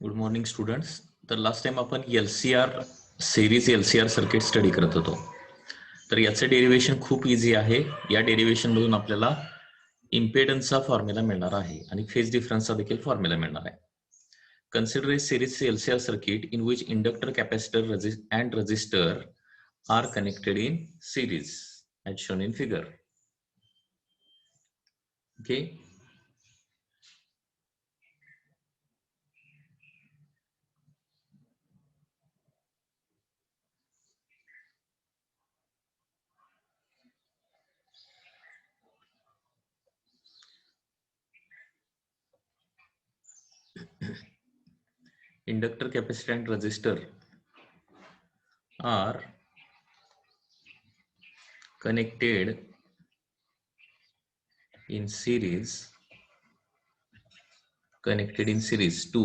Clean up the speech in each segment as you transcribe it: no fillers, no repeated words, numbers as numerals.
Good morning students. तर last time आपण LCR series LCR circuit study करत होतो. तर याचं डेरिव्हेशन खूप इझी आहे. या डेरिव्हेशन मधून आपल्याला इम्पेडन्सचा फॉर्म्युला मिळणार आहे आणि फेज डिफरन्सचा देखील फॉर्म्युला मिळणार आहे. Consider a series LCR circuit in which inductor, capacitor and resistor are connected in series as shown in figure. Okay. Inductor, capacitor and resistor are connected in series to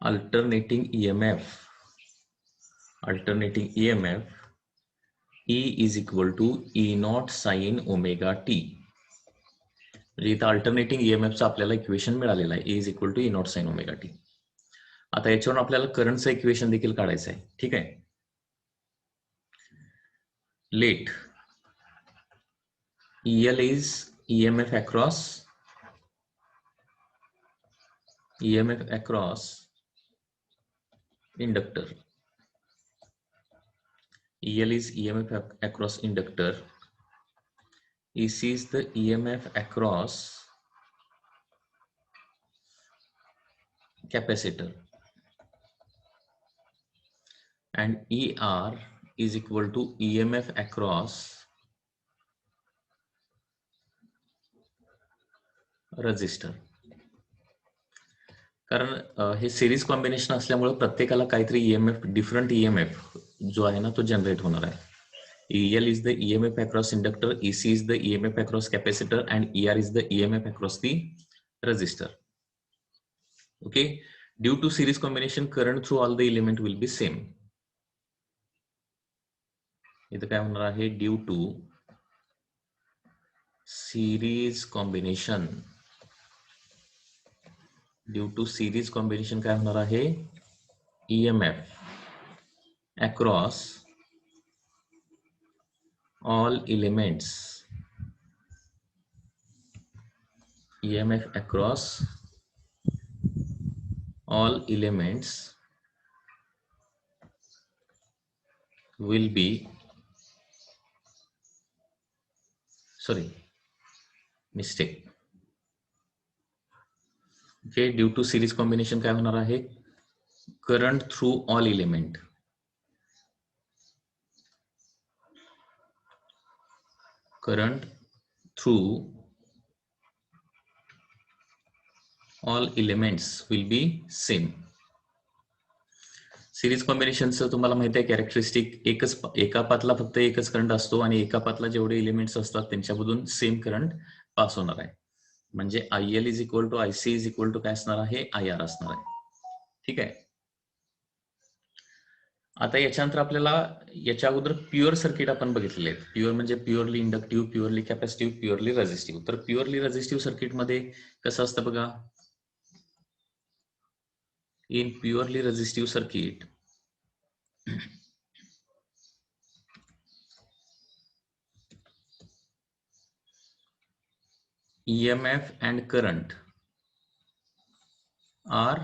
alternating EMF E is equal to E naught sin omega t. म्हणजे इथं alternating EMFचं आपल्याला equation मिळालेलं आहे. E is equal to E naught sin omega t. आता याच्यावरून आपल्याला करंटचं equation देखील काढायचं आहे. ठीक आहे. Let EL is EMF across inductor. EL is EMF across inductor. EC is the EMF across capacitor, and ER is equal to EMF across resistor. कारण हे सिरीज कॉम्बिनेशन असल्यामुळे प्रत्येकाला काहीतरी EMF, डिफरंट EMF जो आहे ना तो जनरेट होणार आहे. EL is the EMF across inductor, EC is the EMF across capacitor, and ER is the EMF across the resistor. Okay, due to series combination, current through all the element will be same. इथं काय होणार आहे, due to series combination, काय होणार आहे, EMF across all elements, will be, sorry, mistake. Okay, due to series combination काय होणार आहे, current through all element, all elements will be same. Series कॉम्बिनेशनचं तुम्हाला माहिती आहे कॅरेक्टरिस्टिक, एका पाथला फक्त एकच करंट असतो आणि एका पाथला जेवढे एलिमेंट्स असतात त्यांच्यामधून सेम करंट पास होणार आहे. म्हणजे IL is equal to IC is equal to काय असणार आहे, IR असणार आहे. ठीक आहे. आता याच्यानंतर आपल्याला याच्या अगोदर प्युअर सर्किट आपण बघितलेले आहेत. प्युअर म्हणजे purely inductive, purely capacitive, purely resistive. तर प्युअरली रेझिस्टिव्ह सर्किटमध्ये कसं असतं बघा, in purely resistive circuit EMF and current are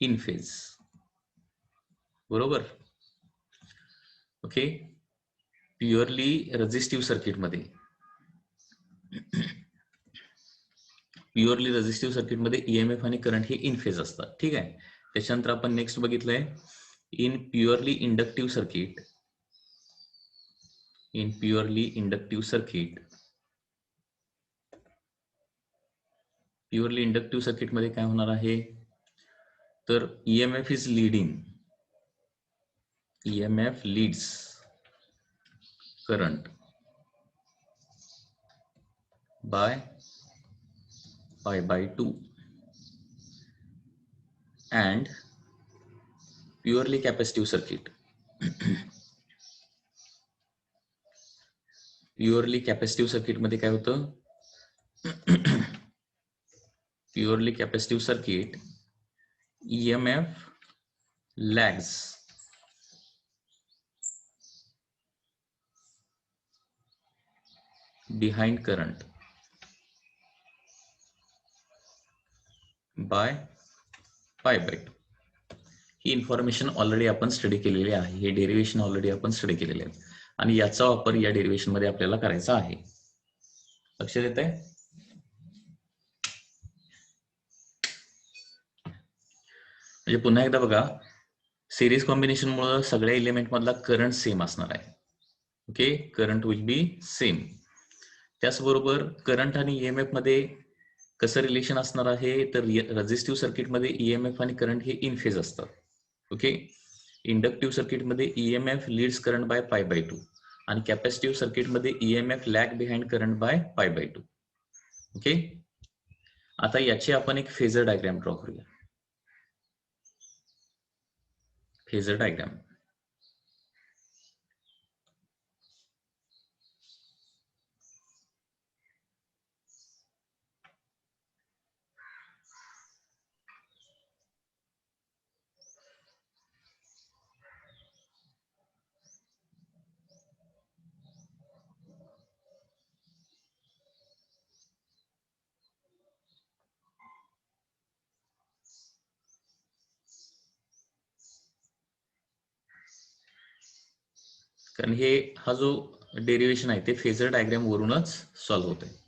in phase. बरोबर. ओके. प्युअरली रेझिस्टिव्ह सर्किटमध्ये EMF आणि करंट हे इन फेज असतात. ठीक आहे. त्याच्यानंतर आपण नेक्स्ट बघितलंय in purely inductive circuit, purely inductive सर्किटमध्ये काय होणार आहे, तर EMF is leading, EMF leads current by pi by 2, and purely capacitive circuit, मध्ये काय होतं, purely capacitive circuit, EMF lags behind current by pi by 2. He information already आपण study केलेली आहे, हे डेरिव्हेशन ऑलरेडी आपण स्टडी केलेले आहे आणि याचा वापर या डेरिव्हेशन मध्ये आपल्याला करायचा आहे. लक्षात येत आहे? म्हणजे पुन्हा एकदा बघा, सिरीज कॉम्बिनेशन मुळे सगळ्या एलिमेंट मधला करंट सेम असणार आहे. Okay, current will be same. त्याचबरोबर करंट आणि ईएमएफ मध्ये कसं रिलेशन असणार आहे, तर रेझिस्टिव्ह सर्किट मध्ये ईएमएफ आणि करंट हे इन फेज असतात. ओके, इंडक्टिव्ह सर्किट मध्ये EMF leads current by pi by 2 आणि कॅपॅसिटिव्ह सर्किट मध्ये EMF lag behind current by pi by 2. Okay, आता याची आपण एक फेजर डायग्राम ड्रॉ करूया. Phasor diagram. कारण हे हा जो डेरिव्हेशन आहे ते फेजर डायग्राम वरूनच सॉल्व्ह होत आहे.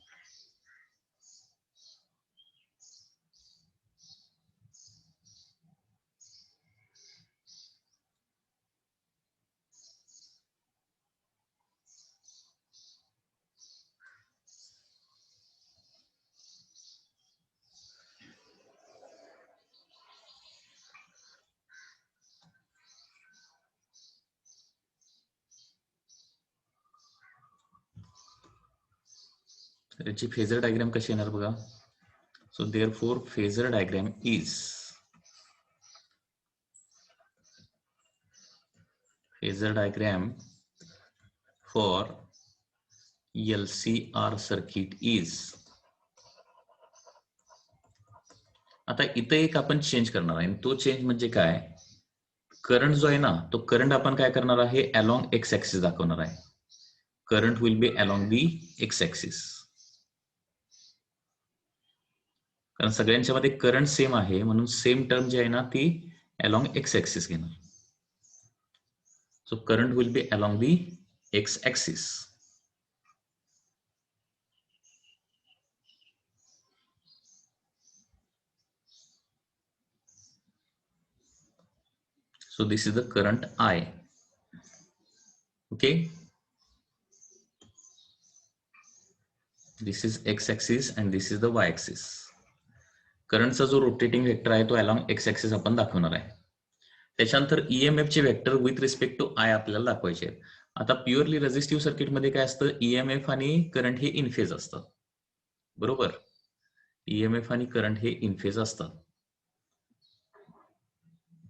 याची फेजर डायग्राम कशी येणार बघा. So therefore phasor diagram is for LCR circuit is. आता इथे एक आपण चेंज करणार आहे, तो चेंज म्हणजे काय, करंट जो आहे ना, तो करंट आपण काय करणार आहे, अलॉंग एक्स ऍक्सिस दाखवणार आहे. Current will B along the x axis. कारण सगळ्यांच्या मध्ये करंट सेम आहे म्हणून सेम टर्म जी आहे ना ती अलॉंग एक्स ऍक्सिस घेणार. So current will B along the x axis. So this is the current I. Okay, this is x axis and this is the y axis. करंटचा जो rotating vector आहे तो along x axis आपण दाखवणार आहे. त्याच्यानंतर EMF चे vector with respect to I आपल्याला दाखवायचे आहेत. आता प्युअरली रेझिस्टिव्ह सर्किट मध्ये काय असतं, ईएमएफ आणि करंट हे इन फेज असतात. बरोबर, ईएमएफ आणि करंट हे इन फेज असतात.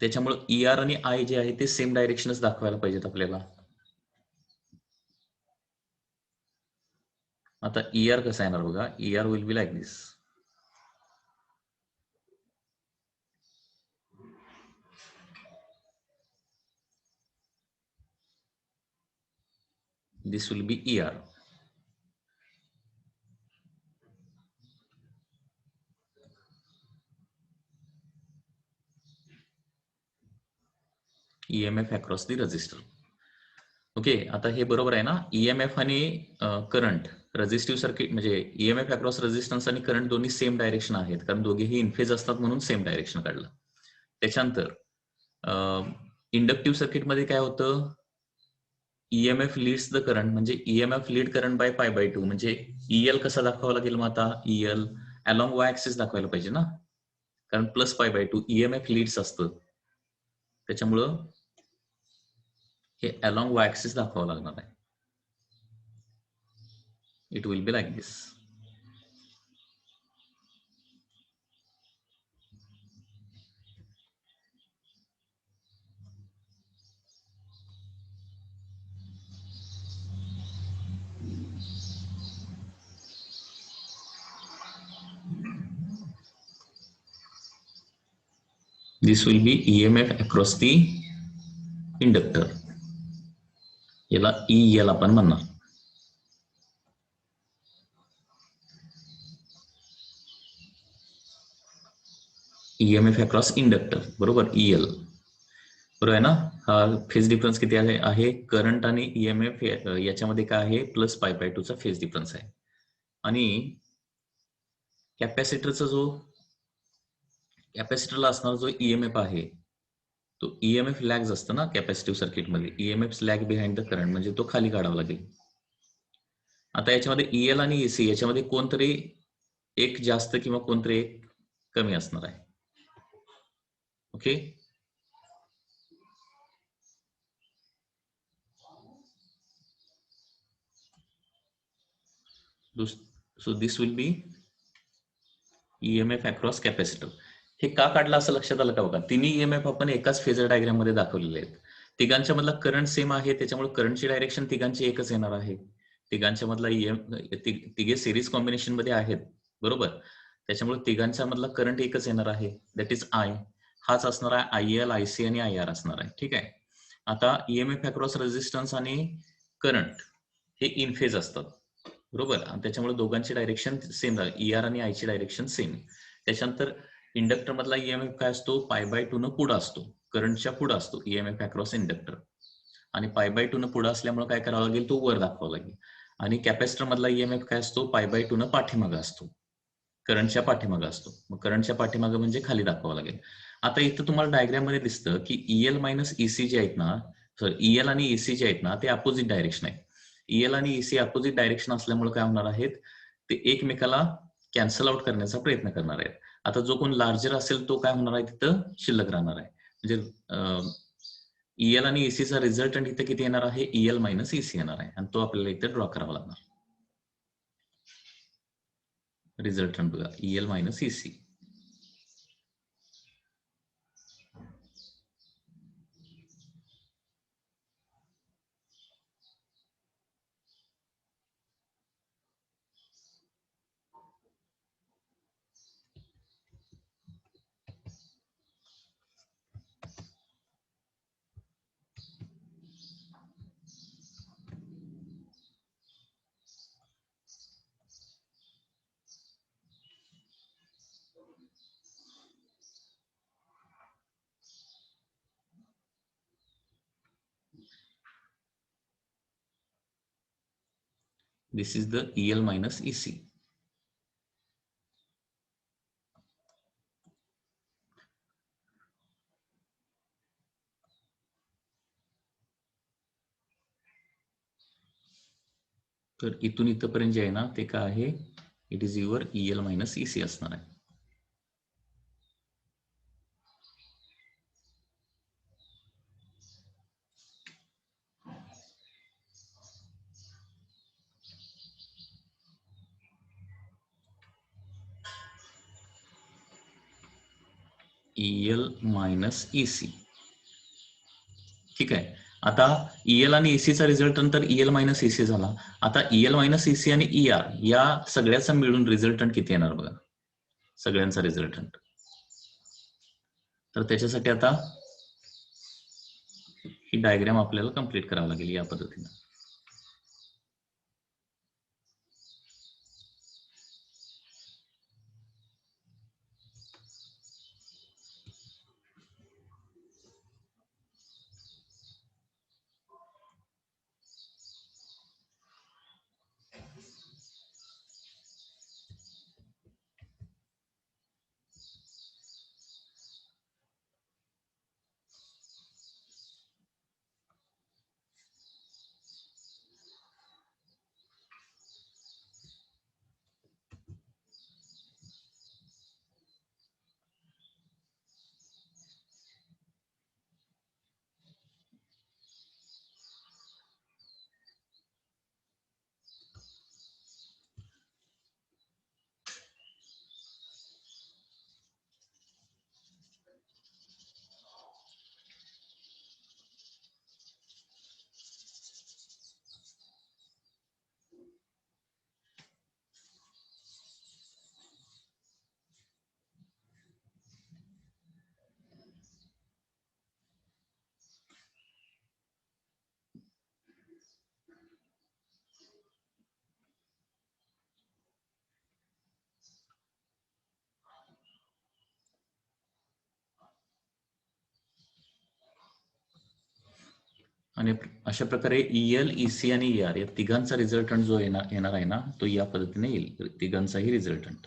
त्याच्यामुळे ER आणि I जे आहे ते सेम डायरेक्शनच दाखवायला पाहिजेत आपल्याला. आता ER कसा येणार बघा, ER will be like this. This will be ER. EMF across the register. Okay, आता हे बरोबर आहे ना. EMF आणि करंट रेझिस्टिव्ह सर्किट म्हणजे EMF अक्रॉस रेझिस्टन्स आणि करंट दोन्ही सेम डायरेक्शन आहेत, कारण दोघेही इनफेज असतात म्हणून सेम डायरेक्शन काढलं. त्याच्यानंतर इंडक्टिव्ह सर्किट मध्ये काय होतं, EMF लीड्स द करंट म्हणजे EMF lead current by pi by 2 म्हणजे EL कसा दाखवावा लागेल मग आता, EL अलॉंग वाय ऍक्सिस दाखवायला पाहिजे ना, कारण प्लस पाय बाय 2 EMF लीड्स असतं. त्याच्यामुळं हे अलॉंग वाय ऍक्सिस दाखवावं लागणार आहे. It will be like this. This will be EMF across the inductor. याला EL आपण म्हणणार. ईएमएफ अक्रॉस इंडक्टर बरोबर EL बरोबर आहे ना. हा फेज डिफरन्स किती आहे करंट आणि ईएमएफ याच्यामध्ये काय आहे +π/2 चा फेज डिफरन्स आहे. आणि कॅपॅसिटरला असणारा जो ईएमएफ आहे तो ईएमएफ लॅग्स असतं ना कॅपॅसिटिव्ह सर्किटमध्ये. EMF lag behind the current म्हणजे तो खाली काढावा लागेल. आता याच्यामध्ये EL आणि EC याच्यामध्ये कोणतरी एक जास्त किंवा कोणतरी एक कमी असणार आहे. Okay. So this will be EMF across capacitor. हे का काढलं असं लक्षात आलं का बघा. तिन्ही ईएमएफ आपण एकाच फेजर डायग्राम मध्ये दाखवलेले आहेत. तिघांच्या मधला करंट सेम आहे त्याच्यामुळे करंटची डायरेक्शन तिघांची एकच येणार आहे. तिघांच्या मधला तिघे सिरीज कॉम्बिनेशन मध्ये आहेत बरोबर. त्याच्यामुळे तिघांच्या मधला करंट एकच येणार आहे दॅट इज I. हाच असणार आहे IL, IC आणि IR असणार आहे. ठीक आहे. आता ईएमएफ अक्रॉस रेझिस्टन्स आणि करंट हे इन फेज असतात बरोबर. आणि त्याच्यामुळे दोघांची डायरेक्शन सेम राहील. ER आणि I ची डायरेक्शन सेम. त्याच्यानंतर इंडक्टर मधला ईएमएफ काय असतो π/2 न पुढे असतो. करंटच्या पुढे असतो ईएमएफ अक्रॉस इंडक्टर. आणि π/2 न पुढे असल्यामुळे काय करावं लागेल तो वर दाखवावा लागेल. आणि कॅपॅसिटर मधला ईएमएफ काय असतो π/2 न पाठीमागे असतो. करंटच्या पाठीमागे असतो. मग करंटच्या पाठीमागे म्हणजे खाली दाखवावं लागेल. आता इथं तुम्हाला डायग्राम मध्ये दिसतं की EL - EC जे आहेत ना सॉरी EL आणि EC जे आहेत ना ते अपोजिट डायरेक्शन आहे. EL आणि EC अपोजिट डायरेक्शन असल्यामुळे काय होणार आहेत ते एकमेकाला कॅन्सल आउट करण्याचा प्रयत्न करणार आहेत. आता जो कोण लार्जर असेल तो काय होणार आहे तिथं शिल्लक राहणार आहे. म्हणजे EL आणि EC चा रिझल्टंट इथे किती येणार आहे EL - EC येणार आहे आणि तो आपल्याला इथे ड्रॉ करावा लागणार. रिझल्टंट बघा EL - EC. This is the EL - EC. तर इथून इथपर्यंत जे आहे ना ते काय आहे it is your EL - EC असणार आहे. EL - EC. ठीक आहे. आता EL आणि EC चा रिझल्ट नंतर EL - EC झाला. आता EL - EC आणि ER या सगळ्याचा मिळून रिझल्टंट किती येणार बघा. सगळ्यांचा रिझल्टंट. तर त्याच्यासाठी आता ही डायग्राम आपल्याला कंप्लीट करावं लागेल या पद्धतीने. आणि अशा प्रकारे EL, EC आणि ER या तिघांचा रिझल्टंट जो येणार आहे ना, तो या पद्धतीने येईल, तिघांचाही रिझल्टंट.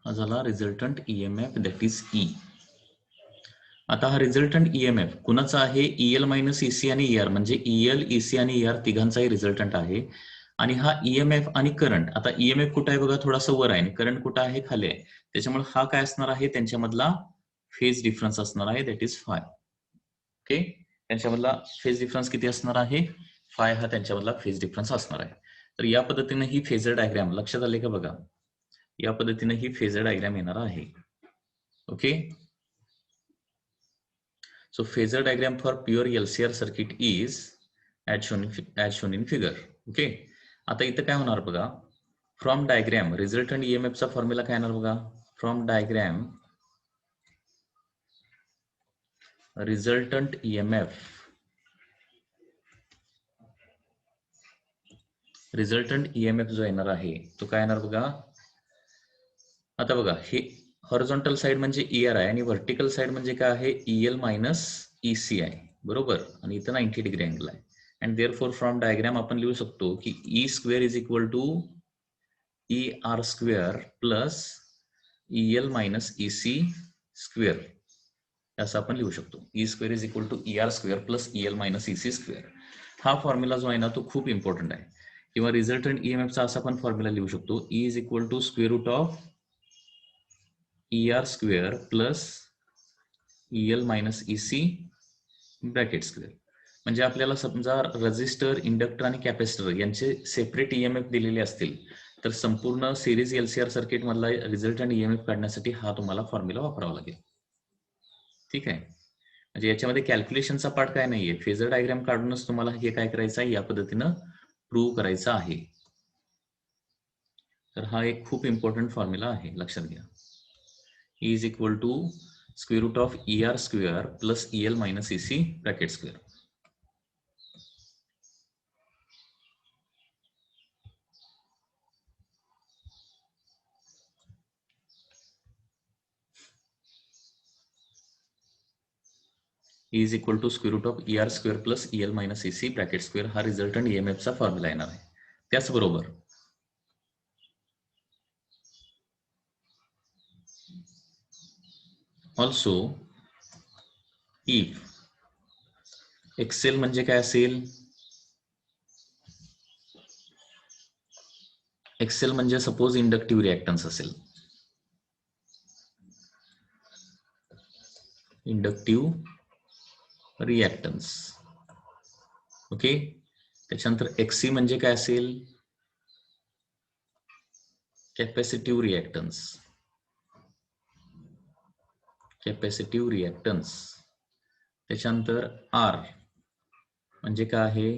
हा झाला resultant EMF, that is E. आता हा रिझल्टंट EMF कुणाचा आहे? EL मायनस EC आणि ER, म्हणजे EL, EC आणि ER तिघांचाही रिझल्टंट आहे. आणि हा EMF आणि करंट, आता EMF कुठं आहे बघा, थोडासा वर आहे, आणि करंट कुठं आहे? खाली आहे. त्याच्यामुळे हा काय असणार आहे? त्यांच्यामधला फेज डिफरन्स असणार आहे, दॅट इज फाय. ओके, त्यांच्यामधला फेज डिफरन्स किती असणार आहे? फाय हा त्यांच्यामधला फेज डिफरन्स असणार आहे. तर या पद्धतीने ही फेजर डायग्राम लक्षात आले का बघा, या पद्धतीने ही फेजर डायग्राम येणार आहे. Okay, so phasor diagram for pure LCR circuit is as shown in figure. Okay, आता इथं काय होणार बघा, फ्रॉम डायग्राम रिझल्टंट EMF चा फॉर्म्युला काय येणार बघा, from diagram resultant EMF, resultant EMF जो येणार आहे तो काय येणार बघा. आता बघा, हे हॉरिझॉन्टल साइड म्हणजे ER आहे आणि व्हर्टिकल साइड म्हणजे काय आहे? EL मायनस EC आहे, बरोबर. आणि इथं 90 डिग्री अँगल आहे. अँड देअरफॉर फ्रॉम डायग्राम आपण लिहू शकतो की E square is equal to ER square plus EL minus EC square, असं आपण लिहू शकतो. E square is equal to ER square plus EL minus EC square. हा फॉर्म्युला जो आहे ना तो खूप इम्पॉर्टंट आहे. किंवा रिझल्टंट EMF चा असा पण फॉर्म्युला लिहू शकतो, E is equal to square root of ER square plus EL minus EC bracket square. म्हणजे आपल्याला समजा रेझिस्टर, इंडक्टर आणि कॅपॅसिटर यांचे सेपरेट EMF दिलेले असतील तर संपूर्ण सिरीज LCR सर्किट मधला रिझल्टंट EMF काढण्यासाठी हा तुम्हाला फॉर्म्युला वापरावा लागेल. ठीक आहे, म्हणजे याच्यामध्ये कॅल्क्युलेशनचा पार्ट काय नाहीये, फेजर डायग्राम काढूनच तुम्हाला हे काय करायचं आहे, या पद्धतीनं प्रूव्ह करायचं आहे. तर हा एक खूप इम्पॉर्टंट फॉर्म्युला आहे, लक्षात घ्या. E is equal to square root of ER square plus EL minus EC bracket square. E is equal to square root of ER square plus EL minus EC bracket square हा resultant EMF चा formula येणार आहे. त्याचबरोबर also if Excel म्हणजे काय असेल, Excel म्हणजे suppose inductive reactance असेल, इंडक्टिव्ह रिॲक्टन्स. ओके, त्याच्यानंतर XC म्हणजे काय असेल, कॅपॅसिटिव्ह रिॲक्टन्स, कॅपॅसिटिव्ह रिॲक्टन्स. त्याच्यानंतर R म्हणजे काय आहे,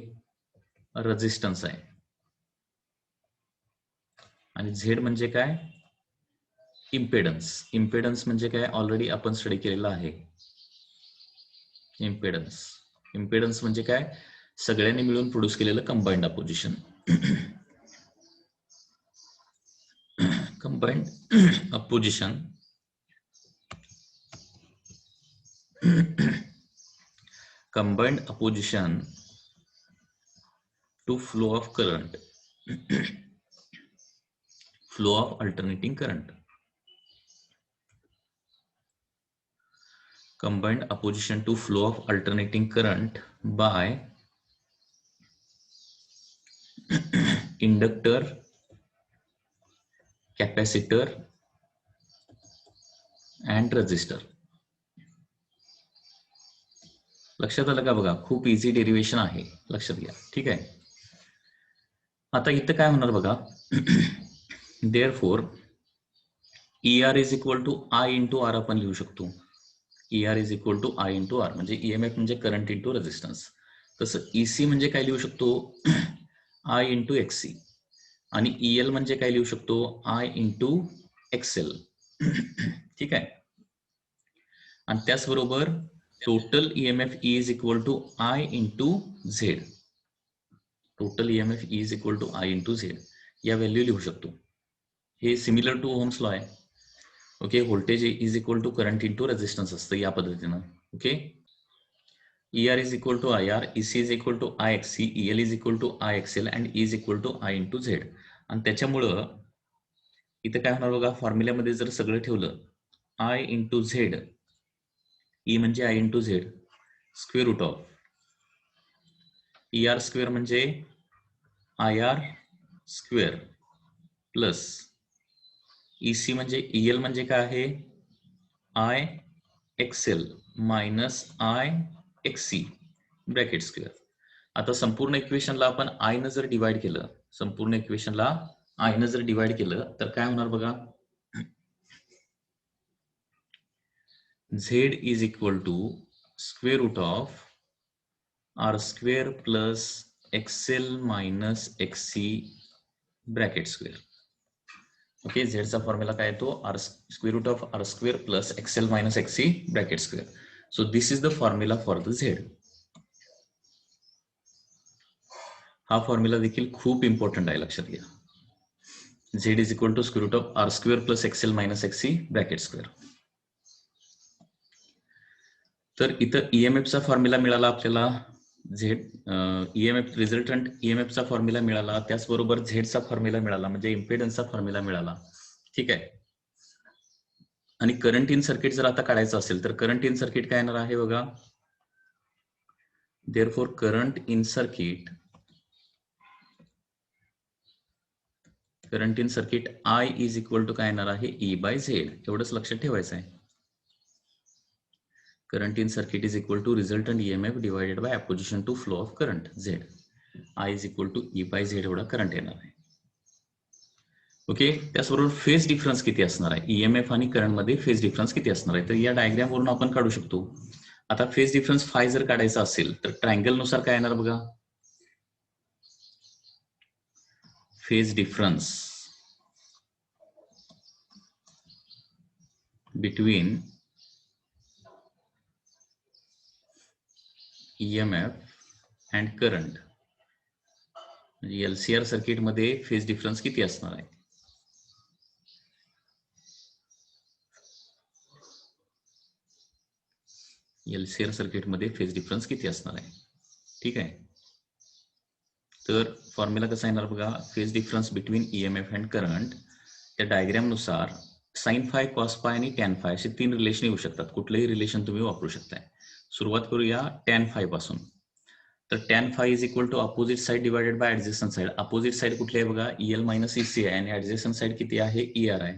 रेझिस्टन्स आहे. आणि Z म्हणजे काय, इम्पेडन्स. इम्पेडन्स म्हणजे काय, ऑलरेडी आपण स्टडी केलेला आहे. इम्पेडन्स, इम्पेडन्स म्हणजे काय, सगळ्यांनी मिळून प्रोड्यूस केलेलं combined opposition. Combined opposition combined opposition to flow of current, flow of alternating current, combined opposition to flow of alternating current by inductor, capacitor and resistor. लक्षात आलं का बघा, खूप इझी डेरिव्हेशन आहे, लक्षात घ्या. ठीक आहे. आता इथं काय होणार बघा, therefore ER is equal to I into R आपण लिहू शकतो. ER is equal to I into R, म्हणजे EMF म्हणजे करंट इंटू रेझिस्टन्स. तसं EC म्हणजे काय लिहू शकतो, आय इंटू XC. आणि EL म्हणजे काय लिहू शकतो, आय इंटू XL. ठीक आहे. आणि त्याचबरोबर total EMF E is equal to I into Z. Total EMF E is equal to I into Z या व्हॅल्यू लिहू शकतो. हे सिमिलर टू ओहम्स लॉ आहे. Okay, voltage is equal to current into resistance असतं या पद्धतीनं. Okay, ER is equal to IR, EC is equal to IXC, EL is equal to IXL and E is equal to I into Z. आणि त्याच्यामुळं इथं काय होणार बघा, फॉर्म्युल्यामध्ये जर सगळं ठेवलं, आय इंटू झेड, ई म्हणजे I into Z, square root of ER square म्हणजे IR स्क्वेअर प्लस EC म्हणजे EL म्हणजे काय आहे, IXL minus IXC bracket square. आता संपूर्ण इक्वेशनला आपण आय न जर डिवाइड केलं, संपूर्ण इक्वेशनला आय न जर डिवाइड केलं तर काय होणार बघा, Z is equal to square root of R square plus XL minus XC bracket square. Okay, झेडचा फॉर्म्युला काय येतो, R square root of R square plus XL minus XC bracket square. So this is the formula for the Z. हा formula देखील खूप important आहे, लक्षात घ्या. Z is equal to square root of R square plus XL minus XC bracket square. तर इथं EMFचा formula मिळाला आपल्याला, झेड EMF रिझल्टंट EMFचा फॉर्म्युला मिळाला, त्याचबरोबर झेडचा फॉर्म्युला मिळाला, म्हणजे इम्पेडन्सचा फॉर्म्युला मिळाला. ठीक आहे. आणि करंट इन सर्किट जर आता काढायचं असेल तर करंट इन सर्किट काय येणार आहे बघा, therefore current in circuit I is equal to काय येणार आहे, E बाय झेड. एवढंच लक्षात ठेवायचं आहे. Current in circuit is equal to resultant EMF divided by opposition to flow of current Z. I is equal to E by Z एवढा current येणार आहे. ओके, त्याचबरोबर फेज डिफरन्स किती असणार आहे, EMF आणि करंट मध्ये फेज डिफरन्स किती असणार आहे, तर या डायग्राम वरून आपण काढू शकतो. आता फेज डिफरन्स फाय जर काढायचा असेल तर ट्रायंगल नुसार काय येणार बघा, phase difference between EMF and current, म्हणजे LCR सर्किट मध्ये फेज डिफरन्स किती असणार आहे. LCR सर्किट मध्ये फेज डिफरन्स किती असणार आहे. ठीक आहे. तर फॉर्म्युला कसा येणार बघा, phase difference between EMF and current, त्या डायग्राम नुसार साइन फाय, कॉस फाय आणि टॅन फाय असे 3 रिलेशन येऊ शकतात. कुठलंही रिलेशन तुम्ही वापरू शकताय. सुरुवात करूया टॅन फाय पासून. तर tan phi is equal to opposite side divided by adjacent side. Opposite side कुठली आहे बघा, EL मायनस EC आहे आणि ऍडजस्टंट साइड किती आहे, ER आहे.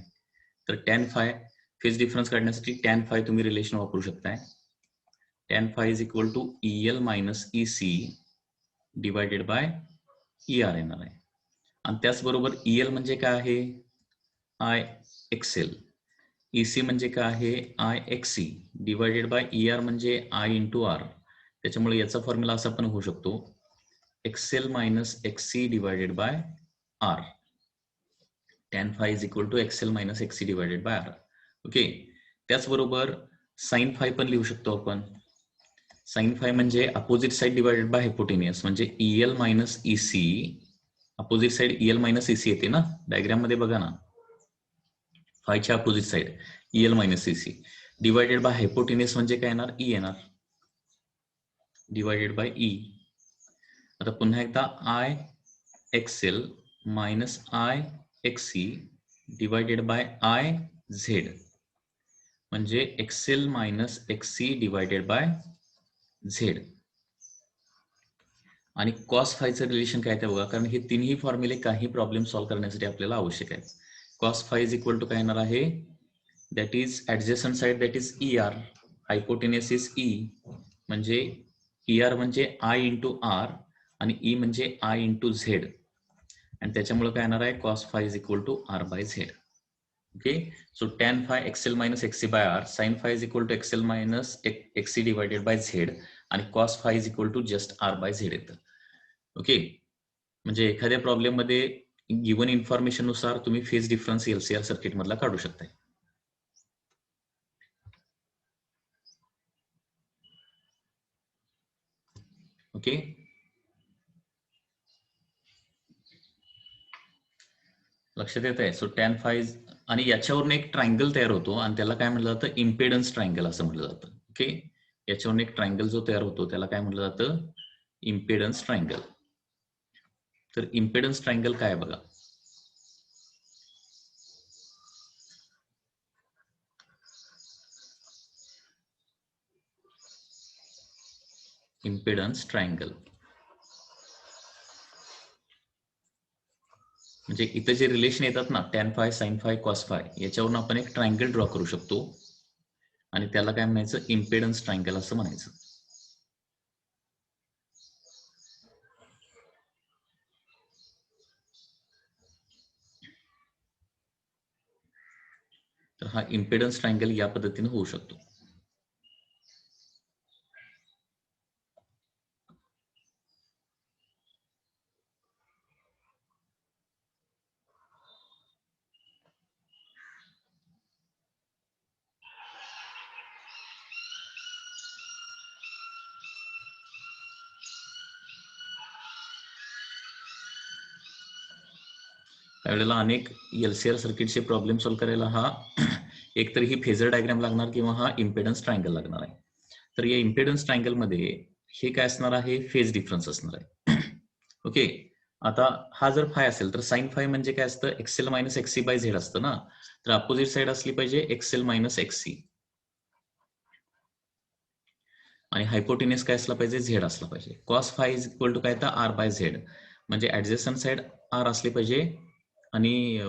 तर टॅन फाय फेज डिफरन्स काढण्यासाठी टॅन फाय तुम्ही रिलेशन वापरू शकताय. Tan phi is equal to EL minus EC divided by ER येणार आहे. आणि त्याचबरोबर EL म्हणजे काय आहे, IXL. EC म्हणजे काय आहे, IXC डिवायडेड बाय ER म्हणजे I इंटू R. त्याच्यामुळे याचा फॉर्म्युला असा पण होऊ शकतो, XL minus XC divided by R. Tan phi is equal to XL minus XC divided by R. Okay, त्याचबरोबर साइन फाय पण लिहू शकतो आपण. साइन फाय म्हणजे opposite side divided by hypotenuse, म्हणजे EL minus EC, opposite side EL minus EC येते ना diagram मध्ये बघा ना, फायच्या opposite side EL minus EC divided by hypotenuse म्हणजे काय येणार, E येणार, डिवायडेड बाय E. आता पुन्हा एकदा IXL minus IXC divided bye IZ म्हणजे XL minus XC divided bye Z. आणि कॉस फायचं रिलेशन काय ते बघा, कारण हे तिन्ही फॉर्म्युले काही प्रॉब्लेम सॉल्व्ह करण्यासाठी आपल्याला आवश्यक आहे. Cos phi is equal to काय येणार आहे, that is adjacent side that is ER, hypotenuse is E म्हणजे ER म्हणजे आय इंटू आर आणि ई म्हणजे आय इंटू झेड, आणि त्याच्यामुळे काय येणार आहे, cos phi is equal to R by Z. Okay, so tan phi XL minus XC by R, sin phi is equal to XL minus XC divided by Z, आणि cos phi is equal to just R by Z येतं. Okay, म्हणजे एखाद्या problem मध्ये given information नुसार तुम्ही phase difference LCR circuit मधला काढू शकताय. ओके, लक्षात येत आहे. सो tan phi आणि याच्यावरून एक ट्रायंगल तयार होतो आणि त्याला काय म्हटलं जातं, इम्पेडन्स ट्रायंगल असं म्हटलं जातं. ओके, याच्यावरून एक ट्रायंगल जो तयार होतो त्याला काय म्हटलं जातं, इम्पेडन्स ट्रायंगल. तर इम्पेडन्स ट्रायंगल काय बघा, इम्पेडन्स ट्रायंगल म्हणजे इथं जे रिलेशन येतात ना, tan phi, sin phi, cos phi, याच्यावरून आपण एक ट्रायंगल ड्रॉ करू शकतो आणि त्याला काय म्हणायचं, इम्पेडन्स ट्रायंगल असं म्हणायचं. तर हा इम्पेडन्स ट्रायंगल या पद्धतीने होऊ शकतो. त्यावेळेला अनेक LCR सर्किटचे प्रॉब्लेम सॉल्व्ह करायला हा एकतर ही फेजर डायग्राम लागणार किंवा हा इम्पेडन्स ट्रायंगल लागणार आहे. तर या इम्पेडन्स ट्रायंगल मध्ये हे काय असणार आहे, फेज डिफरन्स असणार आहे. ओके, आता हा जर फाय असेल तर साइन फाय म्हणजे काय असतं, XL minus XC by Z असतं ना, तर अपोजिट साइड असली पाहिजे XL मायनस XC, आणि हायपोटेनियस काय असला पाहिजे, झेड असला पाहिजे. Cos phi is equal to काय तर आर बाय झेड, म्हणजे ऍडजस्टंट साइड आर असली पाहिजे आणि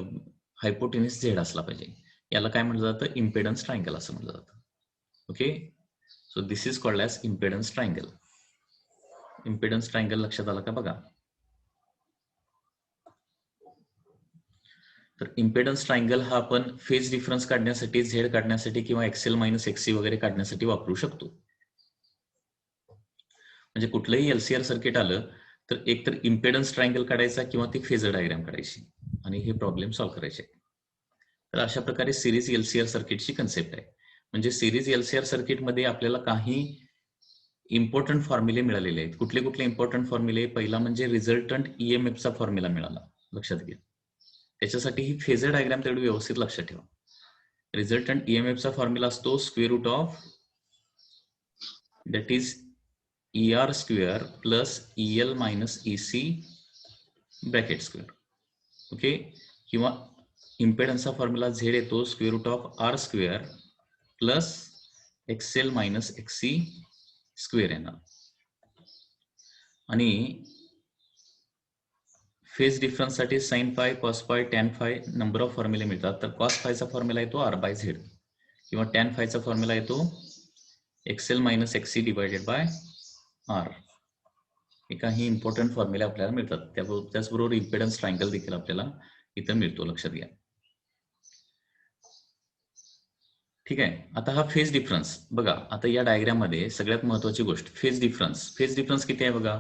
हायपोटेनियस झेड असला पाहिजे. याला काय म्हटलं जातं, इम्पेडन्स ट्रायंगल असं म्हटलं जातं. Okay, so this is called as impedance triangle. Impedance triangle लक्षात आलं का बघा. तर इम्पेडन्स ट्रायंगल हा आपण फेज डिफरन्स काढण्यासाठी, झेड काढण्यासाठी किंवा XL मायनस XC वगैरे काढण्यासाठी वापरू शकतो. म्हणजे कुठलंही LCR सर्किट आलं तर एक तर इम्पेडन्स ट्रायंगल काढायचा किंवा ती फेजर डायग्राम काढायची आणि हे प्रॉब्लेम सॉल्व्ह करायचे. तर अशा प्रकारे सिरीज LCR सर्किटची कन्सेप्ट आहे. म्हणजे सिरीज LCR सर्किटमध्ये आपल्याला काही इम्पॉर्टंट फॉर्म्युले मिळालेले आहेत. कुठले कुठले इम्पॉर्टंट फॉर्म्युले, पहिला म्हणजे रिझल्टंट EMFचा फॉर्म्युला मिळाला, लक्षात घ्या. त्याच्यासाठी ही फेजर डायग्राम तेवढी व्यवस्थित लक्षात ठेवा. रिझल्टंट EMFचा फॉर्म्युला असतो square root of that is ER square plus EL minus EC bracket square. Okay, किंवा इम्पेडन्सचा फॉर्म्युला झेड येतो square root of R square plus XL minus XC square येणार. आणि फेज डिफरन्स साठी sine phi, cos phi, tan phi number of फॉर्म्युले मिळतात. तर cos फायचा फॉर्म्युला येतो R बाय झेड किंवा टॅन फायचा फॉर्म्युला येतो XL minus XC divided by R. हे काही इम्पॉर्टंट फॉर्म्युले आपल्याला मिळतात. त्याचबरोबर इम्पेडन्स ट्रायंगल देखील आपल्याला इथं मिळतो, लक्षात घ्या. ठीक आहे, आता हा फेज डिफरन्स बघा. आता या डायग्राम मध्ये सगळ्यात महत्वाची गोष्ट फेज डिफरन्स. फेज डिफरन्स किती आहे बघा,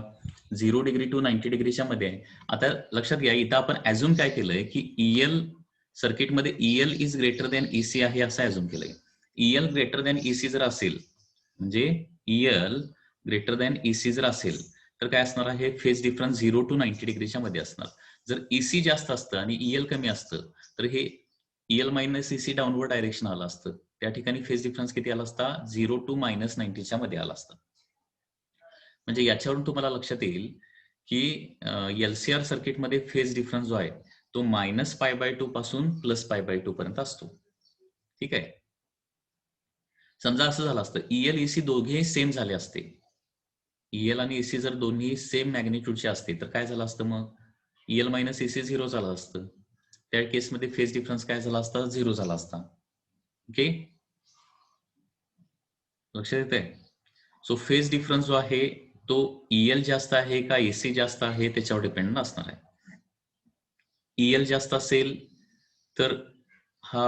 0 डिग्री टू 90 डिग्रीच्या मध्ये आहे. आता लक्षात घ्या, इथं आपण ऍझ्युम काय केलंय की EL सर्किटमध्ये EL is greater than EC आहे असं ऍझ्युम केलंय. EL ग्रेटर दॅन EC जर असेल, म्हणजे EL ग्रेटर दॅन EC जर असेल तर काय असणार आहे, फेज डिफरन्स 0 टू 90 डिग्रीच्या मध्ये असणार. जर EC जास्त असतं आणि EL कमी असतं तर हे EL minus EC downward direction आलं असतं. त्या ठिकाणी फेज डिफरन्स किती आला असता, 0 टू मायनस 90च्या मध्ये आला असता. म्हणजे याच्यावरून तुम्हाला लक्षात येईल की LCR सर्किटमध्ये फेज डिफरन्स जो आहे तो मायनस π/2 पासून प्लस π/2 पर्यंत असतो. ठीक आहे, समजा असं झालं असतं EL EC दोघेही सेम झाले असते, EL आणि EC जर दोन्ही सेम मॅग्निट्यूडचे असते तर काय झालं असतं, मग EL मायनस EC 0 झालं असतं. त्या केसमध्ये फेज डिफरन्स काय झाला असता, 0 झाला असता. ओके, लक्षात येत आहे. सो फेज डिफरन्स जो आहे तो EL जास्त आहे का AC जास्त आहे त्याच्यावर डिपेंड असणार आहे. EL जास्त असेल तर हा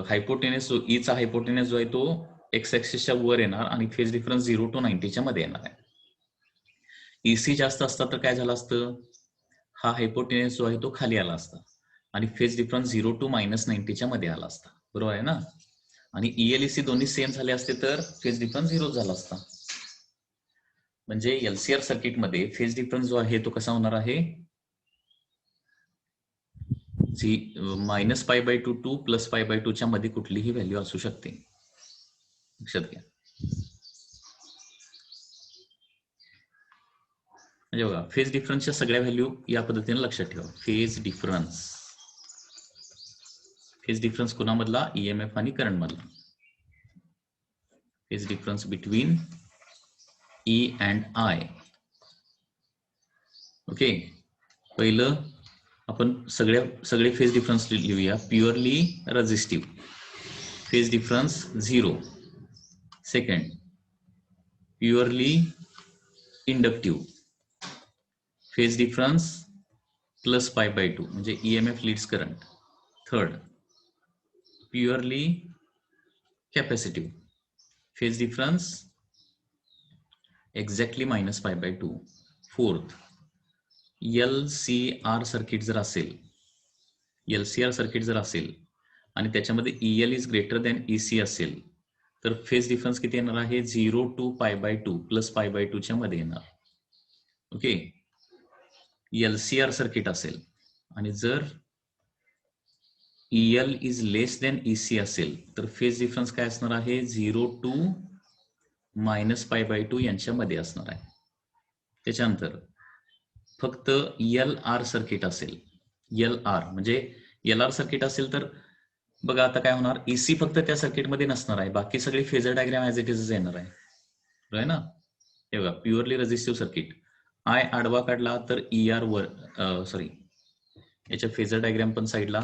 हायपोटेनस जो ईचा हायपोटेनस जो आहे तो एक्स ऍक्सिसच्या वर येणार आणि फेज डिफरन्स 0 to 90च्या मध्ये येणार आहे. EC जास्त असता तर काय झालं असतं, हा हायपोटेनस जो आहे तो खाली आला असता आणि फेज डिफरन्स 0 to -90च्या मध्ये आला असता. बरोबर आहे ना. आणि EL EC दोन्ही सेम झाले असते तर फेज डिफरन्स 0 झाला असता. म्हणजे LCR सर्किटमध्ये फेज डिफरन्स जो आहे तो कसा होणार आहे, -π/2 to +π/2 च्या मध्ये कुठलीही व्हॅल्यू असू शकते. लक्षात घ्या. म्हणजे बघा फेज डिफरन्सच्या सगळ्या व्हॅल्यू या पद्धतीने लक्षात ठेवा. फेज डिफरन्स कोणामधला, EMF आणि करंट मधला. Phase difference between E and I. Okay, पहिलं आपण सगळे फेज डिफरन्स लिहूया. Purely resistive phase difference 0. Second, purely inductive phase difference +π/2 म्हणजे EMF leads current. Third, purely capacitive phase difference exactly -π/2. Fourth, LCR circuit जर असेल आणि त्याच्यामध्ये EL is greater than EC असेल तर फेज डिफरन्स किती येणार आहे, 0 to π/2 +π/2 च्या मध्ये येणार. ओके, LCR सर्किट असेल आणि जर EL is less than EC असेल तर फेज डिफरन्स काय असणार आहे, 0 to -π/2 यांच्या मध्ये असणार आहे. त्याच्यानंतर फक्त LR सर्किट असेल, LR सर्किट असेल तर बघा आता काय होणार, EC फक्त त्या सर्किटमध्ये नसणार आहे, बाकी सगळी phasor diagram as it is येणार आहे ना. हे बघा प्युअरली रेझिस्टिव्ह सर्किट, I आडवा काढला तर ER वर याच्या फेजर डायग्राम पण साईडला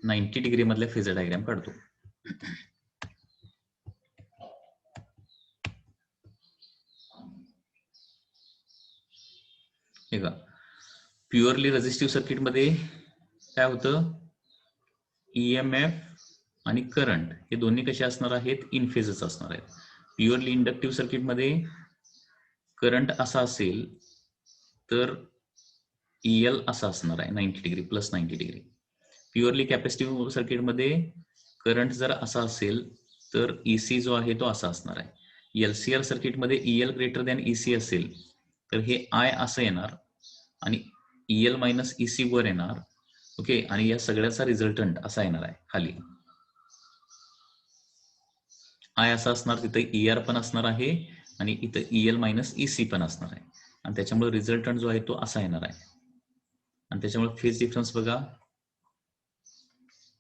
90 डिग्री मधल्या फेजर डायग्राम काढतो. हे का प्युअरली रेझिस्टिव्ह सर्किट मध्ये काय होतं, EMF आणि करंट हे दोन्ही कसे असणार आहेत, इन फेजच असणार आहेत. प्युअरली इंडक्टिव्ह सर्किट मध्ये करंट असा असेल तर EL असा असणार आहे, 90 डिग्री +90 डिग्री. प्युअरली कॅपॅसिटिव्ह सर्किटमध्ये करंट जर असा असेल तर EC जो आहे तो असा असणार आहे. LCR सर्किटमध्ये EL ग्रेटर दॅन EC असेल तर हे I असं येणार आणि EL - EC वर येणार. ओके, आणि या सगळ्याचा रिझल्टंट असा येणार आहे खाली. I असा असणार, तिथे ER पण असणार आहे आणि इथं EL - EC पण असणार आहे आणि त्याच्यामुळे रिझल्टंट जो आहे तो असा येणार आहे. आणि त्याच्यामुळे फेज डिफरन्स बघा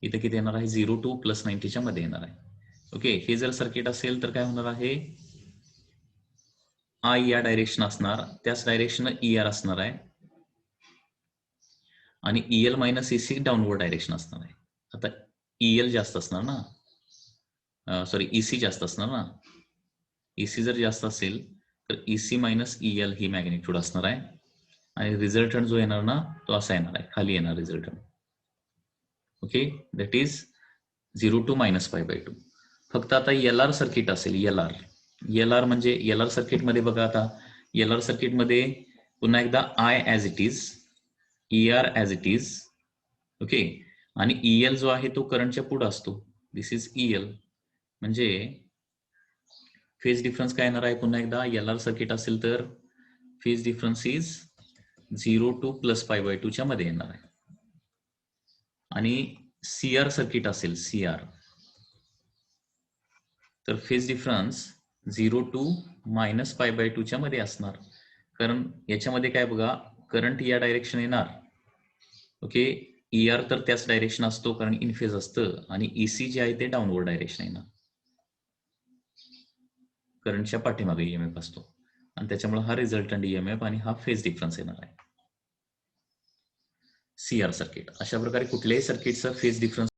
इथं किती येणार आहे, 0 to +90च्या मध्ये येणार आहे. ओके, हे जर सर्किट असेल तर काय होणार आहे, I या डायरेक्शन असणार, त्याच डायरेक्शन ER असणार आहे आणि EL - EC डाऊनवर्ड डायरेक्शन असणार आहे. आता EL जास्त असणार ना, EC जास्त असणार ना. EC जर जास्त असेल तर EC - EL ही मॅग्निट्यूड असणार आहे आणि रिझल्टंट जो येणार ना तो असा येणार आहे, खाली येणार resultant. Okay, that is 0 to -π/2. फक्त आता LR सर्किट असेल, LR म्हणजे LR सर्किटमध्ये बघा, आता LR सर्किटमध्ये पुन्हा एकदा I as it is, ER as it is. Okay, आणि EL जो आहे तो करंटच्या पुढे असतो, दिस इज EL. म्हणजे फेज डिफरन्स काय येणार आहे, पुन्हा एकदा LR सर्किट असेल तर फेज डिफरन्स इज 0 to +π/2 च्या मध्ये येणार आहे. आणि CR सर्किट असेल, CR, तर फेज डिफरन्स 0 to -π/2 च्या मध्ये असणार. कारण याच्यामध्ये काय बघा, करंट या डायरेक्शन येणार. ओके, ER तर त्याच डायरेक्शन असतो कारण इन फेज असतं आणि EC जे आहे ते डाऊनवर्ड डायरेक्शन येणार, करंटच्या पाठीमागे EMF असतो आणि त्याच्यामुळे हा रिझल्टंट EMF आणि हा फेज डिफरन्स येणार आहे. CR सर्किट अशा प्रकारे कुठल्याही सर्किटचा फेज डिफरन्स